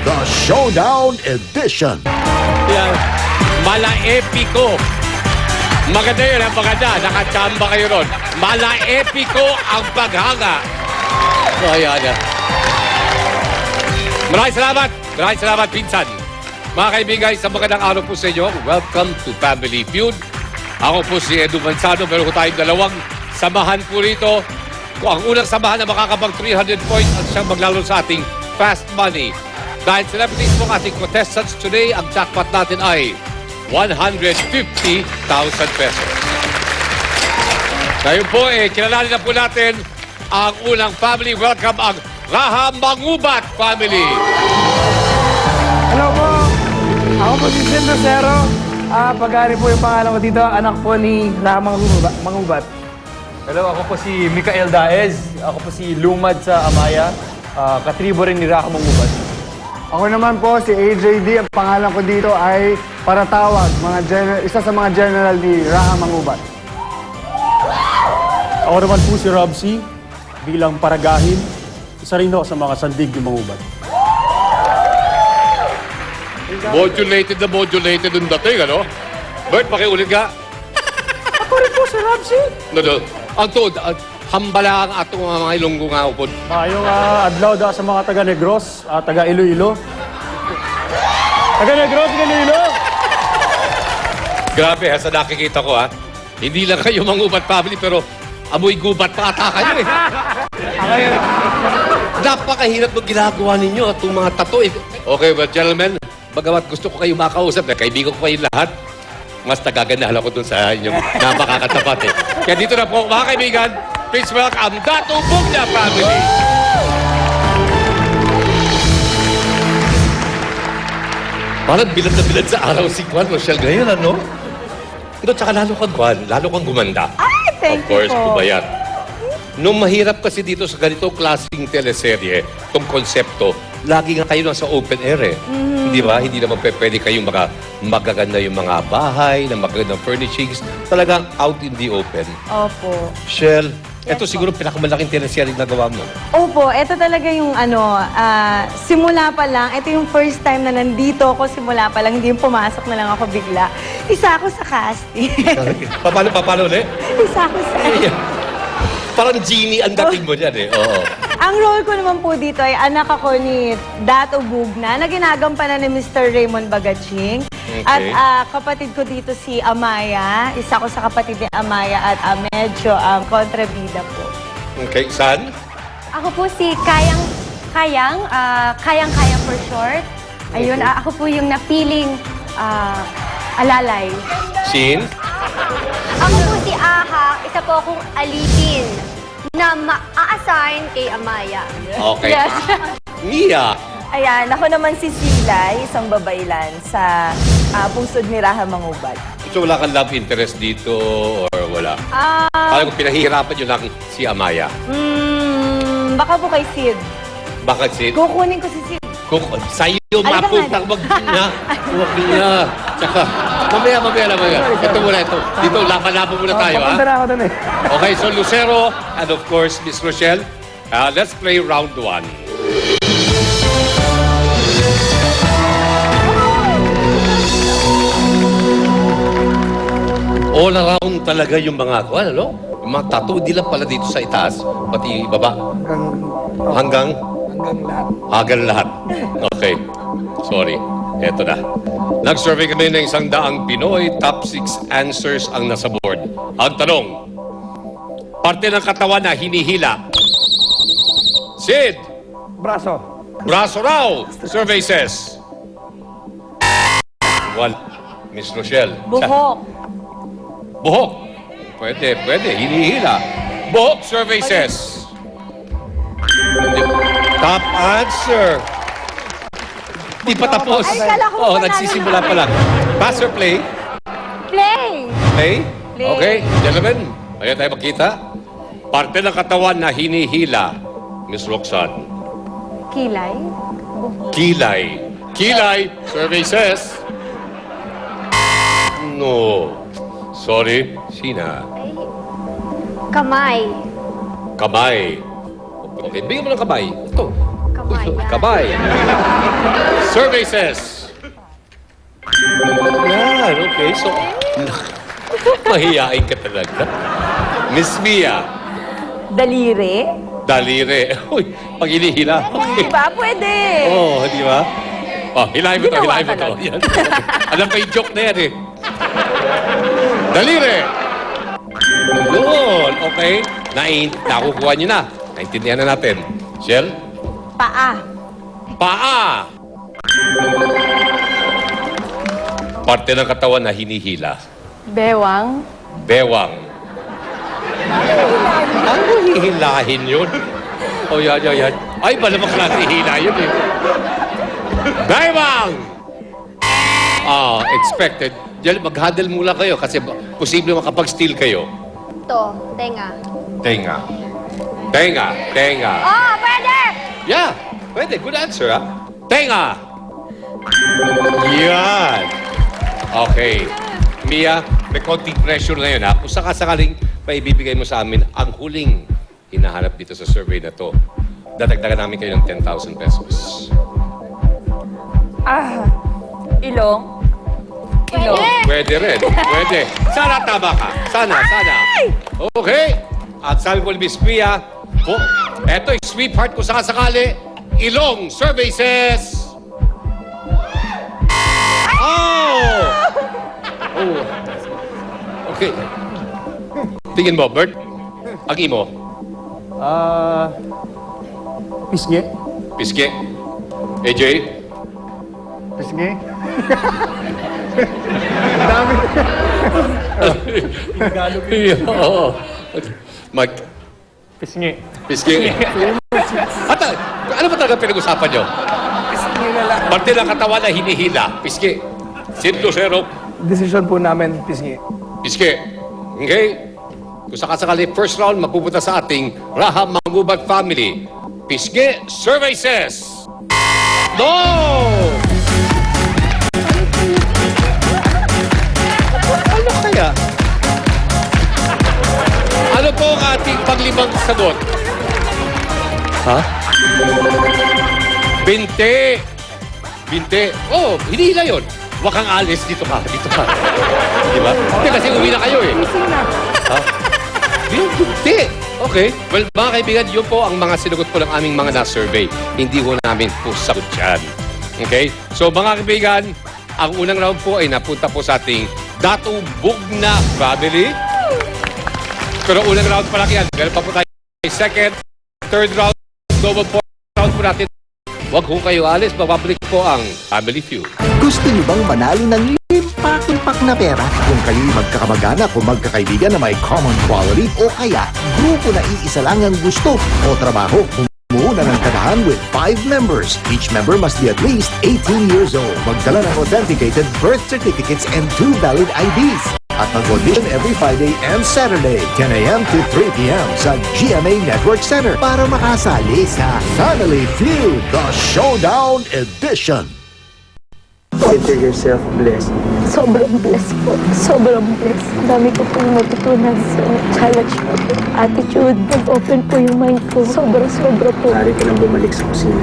the Showdown Edition. Yan. Mala-epiko. Maganda yun, ang maganda. Nakachamba kayo ron. Mala-epiko ang paghanga. So, ayan. Maraming salamat. Maraming salamat, pinsan. Mga kaibigan, isang magandang araw po sa inyo. Welcome to Family Feud. Ako po si Edu Manzano. Meron ko tayong dalawang samahan po rito. Kung ang unang samahan na makakabang 300 points at siyang maglaro sa ating Fast Money. Dahil celebrities po ang ating contestants today, ang jackpot natin ay 150,000 pesos. Ngayon po, kilalanin na po natin ang unang family. Welcome ang Raha Mangubat family. Hello po! Ako po si Sin Rosero. Pag-ari po yung pangalan ko dito, anak po ni Raha Mangubat. Hello, ako po si Mikael Daez. Ako po si Lumad sa Amaya. Katribo rin ni Raha Mangubat. Ako naman po si AJD. Ang pangalan ko dito ay Paratawag, isa sa mga general ni Raha Mangubat. Ako naman po si Rob C. Bilang paragahin, isa rin ako sa mga sandig ni Mangubat. Modulated na modulated yung dating, ano? Bert, pakiulit ka. Ako rin po si Rob C. No. Ang tuod, hambala ang atong mga ilonggo nga upod. Yung adlaw da sa mga taga-Negros, taga-Iloilo. Taga-Negros, Iloilo! Grabe ha, sa nakikita ko ha. Hindi lang kayo Mangubat family, pero amoy gubat pa ata kayo eh. Napakahirap ng ginagawa ninyo at itong mga tattoo eh. Okay, well, gentlemen, bagamat gusto ko kayo makausap, kaibigan ko kayo lahat, mas nagagandahan ako dun sa inyong napakakatapat eh. Kaya dito na po, mga kaibigan, please welcome Dato Bugna family. Parang bilad na bilad sa araw si Juan Rochelle ngayon, ano? Pero tsaka lalo kang Juan, lalo kang gumanda. Ay, thank Of course, you po. kubayat. Nung mahirap kasi dito sa ganitong klaseng teleserye, itong konsepto, lagi nga kayo nasa open air eh. Di ba? Hindi naman pwede kayong magaganda yung mga bahay, na magagandang furnishings. Talagang out in the open. Opo. Shell, Yes ito po. siguro pinakamalaking teleserye na gawa mo. Opo, ito talaga yung simula pa lang. Ito yung first time na nandito ako simula pa lang. Hindi yung pumasok na lang ako bigla. Isa ako sa casting. Paano ulit? Isa ako sa... Parang genie ang dating mo dyan eh. Oo. Ang role ko naman po dito ay anak ako ni Dato Bugna na ginagampanan ni Mr. Raymond Bagaching. Okay. At kapatid ko dito si Amaya. Isa ko sa kapatid ni Amaya at medyo kontrabida po. Okay, San? Ako po si Kayang for short. Ayun, ako po yung napiling alalay. Sin? Ako po si Aha, isa po akong alipin na ma-assign kay Amaya. Okay. Yes. Mia? Ayan, ako naman si Silay, isang babaylan sa pungsod ni Raha Mangubat. So wala kang love interest dito or wala? Parang kung pinahihirapan nyo lang si Amaya. Baka po kay Sid. Bakit si... Kukunin ko si Sid. Sa'yo Halika mapuntang nga. wag niya. Wag niya. Tsaka, mamaya. Ito muna ito. Dito, laban-laban muna tayo, ha? Papunta na ako dun eh. Okay, so Lucero and of course, Miss Rochelle, let's play round 1. All around talaga yung mga, ano? Yung mga tattoo, di lang pala dito sa itaas, pati baba. Hanggang lahat. Okay. Sorry. Eto na. Nag-survey kami ng 100 Pinoy. Top 6 answers ang nasa board. Ang tanong, parte ng katawan na hinihila. Sid, Braso. braso raw. Survey says. Miss Rochelle. Buhok. Buhok. Pwede. Hinihila. Buhok, survey says. Top answer. Di pa tapos. Ay, kala ko Oo, panalo nagsisimula na. pa lang. Pass or play? Play! Play? Play. Okay, gentlemen. Ayan tayo makita. Parte ng katawan na hinihila. Miss Roxanne. Kilay? Kilay, survey says. No. Sorry, Sina. Kamay. Kamay. Okay, bigyan mo ng kamay. Ito. Kamay. Kamay. Survey says... Yan, okay. So, mahihain ka talaga. Miss Mia, Daliri? dalire. Uy, pag inihila. Okay. Diba? Pwede. Oh, di ba? Oh, hilahin mo to, Ginawa hilahin mo to. ka Yan. Alam ko yung joke na yan eh. Dalire! Yun, okay. Nakukuha niyo na. Naintindihan na natin. Shell? Paa. Paa! Parte ng katawan na hinihila. Bewang. Bewang. Ano hihilahin yun? Oh, yan. Ay, malamang klase hila yun eh. Bewang! Expected. Diyan, mag-huddle muna kayo kasi posible makapag-steal kayo. Ito, tenga. Tenga. Tenga. Oh, pwede! Yeah, pwede. Good answer, ha? Tenga! Yan. Okay. Mia, may konting pressure na yun, ha? Kung sakasakaling paibibigay mo sa amin ang huling hinahanap dito sa survey na to, dadagdagan namin kayo ng 10,000 pesos. Ilong? Pwede rin. Pwede. Sana tama ka. Sana. Okay. At sabi ko ni Miss Mia, eto yung sweetheart ko sakasakali. Ilong survey says... Oh! Okay. Tingin mo, Bert. Ang imo. Pisngi. Piske. AJ. Pisngi. Oo. Mag... Pisngi. Piske. At ano ba talaga pinag-usapan nyo? Pisngi na lang. Parte ng katawan na hinihila. Piske. 100. Decision po namin, pisngi. Piske. Okay? Kung sakasakali, first round, mapupunta sa ating Raha Mangubat family. Piske, survey says... No! Ano kaya? Ano po ang ating panglimang sagot? Ha? Binte. Oh, hinihila yun. Huwag kang alis. Dito ka. Di ba? Hindi kasi uwi na kayo eh. Ha? Hindi. Okay. Well, mga kaibigan, yun po ang mga sinugot po ng aming mga na-survey. Hindi po namin po sagot yan. Okay? So, mga kaibigan, ang unang round po ay napunta po sa ating Datu Bugna family. Pero unang round pa lang yan. Meron pa po tayo second, third round, double fourth round po natin. Huwag ho kayo alis. Mapapalik po ang Family Feud. Gusto niyo bang manalo ng limpak-limpak na pera? Kung kayo'y magkakamag-anak o magkakaibigan na may common quality o kaya grupo na iisa lang ang gusto o trabaho, bumuo na ng tanahan with 5 members. Each member must be at least 18 years old. Magdala ng authenticated birth certificates and 2 valid IDs. At mag-audition every Friday and Saturday, 10 a.m. to 3 p.m. sa GMA Network Center para makasali sa Family Feud, the Showdown Edition. Consider yourself blessed. Sobrang blessed po. Sobrang blessed. Dami ko pong matutunan sa challenge na po. Attitude. Nag-open po yung mind ko. Sobra po. Maaari ka nang bumalik sa kusina.